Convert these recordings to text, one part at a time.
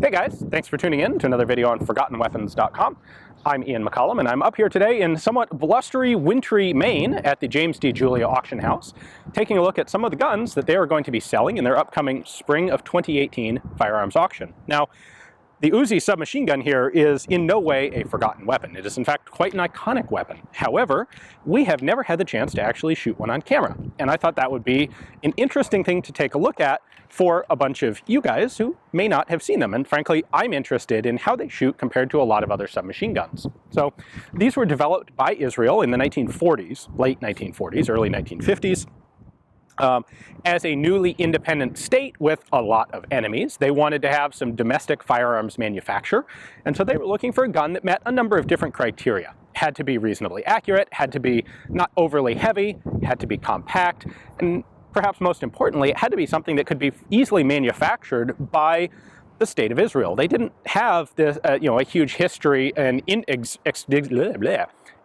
Hey guys, thanks for tuning in to another video on ForgottenWeapons.com. I'm Ian McCollum, and I'm up here today in somewhat blustery, wintry Maine at the James D. Julia Auction House, taking a look at some of the guns that they are going to be selling in their upcoming spring of 2018 firearms auction. Now, the Uzi Submachine Gun here is in no way a forgotten weapon. It is in fact quite an iconic weapon. However, we have never had the chance to actually shoot one on camera, and I thought that would be an interesting thing to take a look at for a bunch of you guys who may not have seen them. And frankly, I'm interested in how they shoot compared to a lot of other submachine guns. So these were developed by Israel in the 1940s, late 1940s, early 1950s. As a newly independent state with a lot of enemies. They wanted to have some domestic firearms manufacture, and so they were looking for a gun that met a number of different criteria. Had to be reasonably accurate, had to be not overly heavy, had to be compact, and perhaps most importantly, it had to be something that could be easily manufactured by the state of Israel. They didn't have this, a huge history and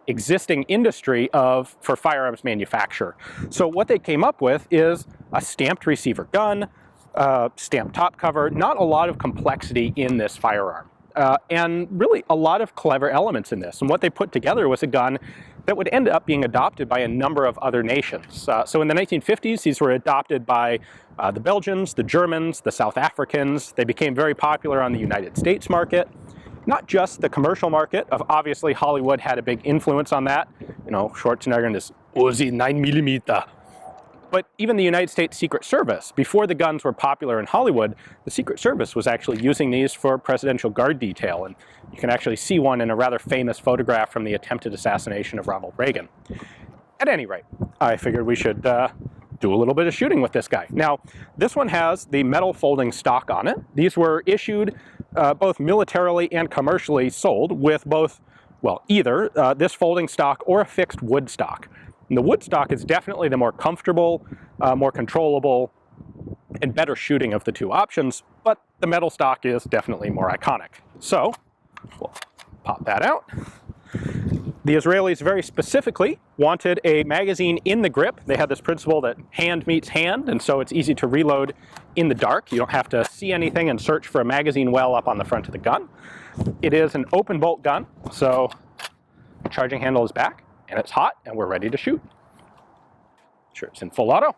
existing industry for firearms manufacture. So what they came up with is a stamped receiver gun, stamped top cover, not a lot of complexity in this firearm. And really a lot of clever elements in this. And what they put together was a gun that would end up being adopted by a number of other nations. So in the 1950s, these were adopted by the Belgians, the Germans, the South Africans. They became very popular on the United States market. Not just the commercial market, obviously Hollywood had a big influence on that. You know, Schwarzenegger and his Uzi 9mm. But even the United States Secret Service, before the guns were popular in Hollywood, the Secret Service was actually using these for presidential guard detail. And you can actually see one in a rather famous photograph from the attempted assassination of Ronald Reagan. At any rate, I figured we should do a little bit of shooting with this guy. Now, this one has the metal folding stock on it. These were issued both militarily and commercially sold with both, well, either this folding stock or a fixed wood stock. And the wood stock is definitely the more comfortable, more controllable, and better shooting of the two options, but the metal stock is definitely more iconic. So, we'll pop that out. The Israelis very specifically wanted a magazine in the grip. They had this principle that hand meets hand, and so it's easy to reload in the dark. You don't have to see anything and search for a magazine well up on the front of the gun. It is an open bolt gun, so the charging handle is back, and it's hot, and we're ready to shoot. Sure, it's in full auto.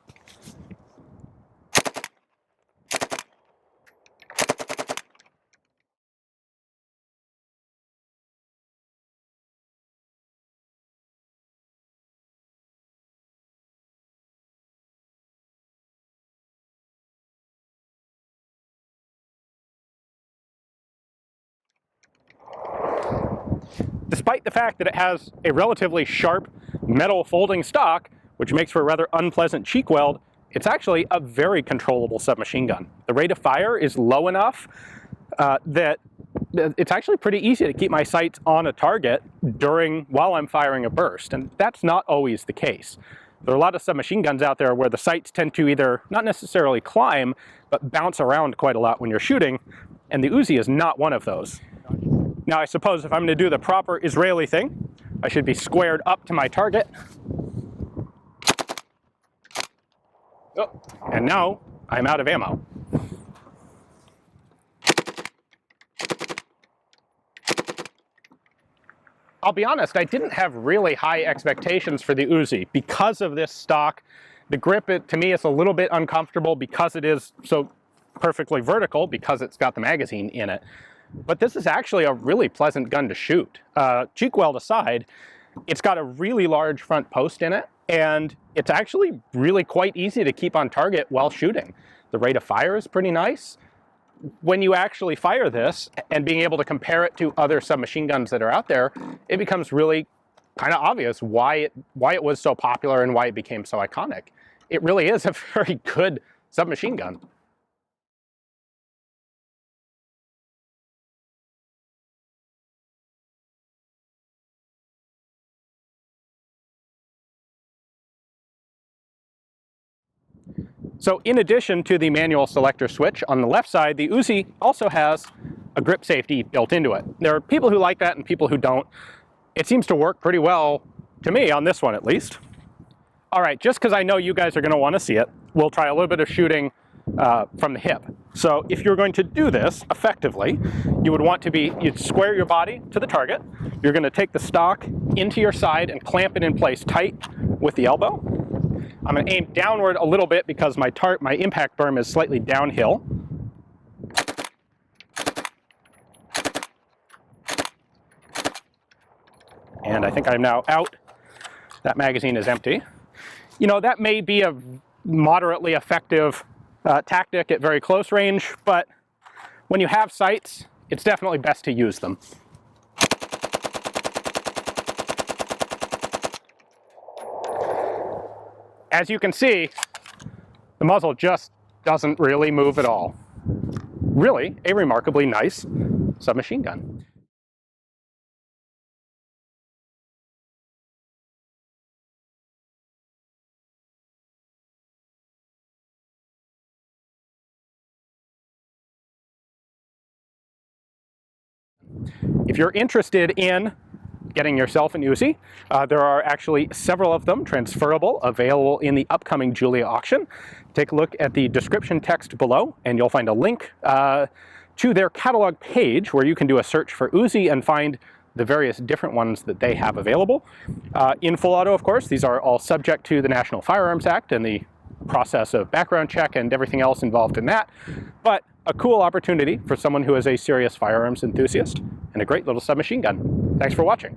Despite the fact that it has a relatively sharp metal folding stock, which makes for a rather unpleasant cheek weld, it's actually a very controllable submachine gun. The rate of fire is low enough that it's actually pretty easy to keep my sights on a target while I'm firing a burst, and that's not always the case. There are a lot of submachine guns out there where the sights tend to either not necessarily climb, but bounce around quite a lot when you're shooting, and the Uzi is not one of those. Now, I suppose if I'm going to do the proper Israeli thing, I should be squared up to my target. Oh, and now I'm out of ammo. I'll be honest, I didn't have really high expectations for the Uzi because of this stock. The grip, to me, is a little bit uncomfortable because it is so perfectly vertical, because it's got the magazine in it. But this is actually a really pleasant gun to shoot. Cheek weld aside, it's got a really large front post in it, and it's actually really quite easy to keep on target while shooting. The rate of fire is pretty nice. When you actually fire this, and being able to compare it to other submachine guns that are out there, it becomes really kind of obvious why it was so popular and why it became so iconic. It really is a very good submachine gun. So in addition to the manual selector switch on the left side, the Uzi also has a grip safety built into it. There are people who like that and people who don't. It seems to work pretty well, to me, on this one at least. All right, just because I know you guys are going to want to see it, we'll try a little bit of shooting from the hip. So if you're going to do this effectively, you would want to you'd square your body to the target. You're going to take the stock into your side and clamp it in place tight with the elbow. I'm going to aim downward a little bit because my impact berm is slightly downhill. And I think I'm now out. That magazine is empty. You know, that may be a moderately effective tactic at very close range, but when you have sights, it's definitely best to use them. As you can see, the muzzle just doesn't really move at all. Really, a remarkably nice submachine gun. If you're interested in getting yourself an Uzi, there are actually several of them transferable, available in the upcoming Julia auction. Take a look at the description text below and you'll find a link to their catalog page where you can do a search for Uzi and find the various different ones that they have available. In full auto, of course, these are all subject to the National Firearms Act and the process of background check and everything else involved in that. But a cool opportunity for someone who is a serious firearms enthusiast and a great little submachine gun. Thanks for watching.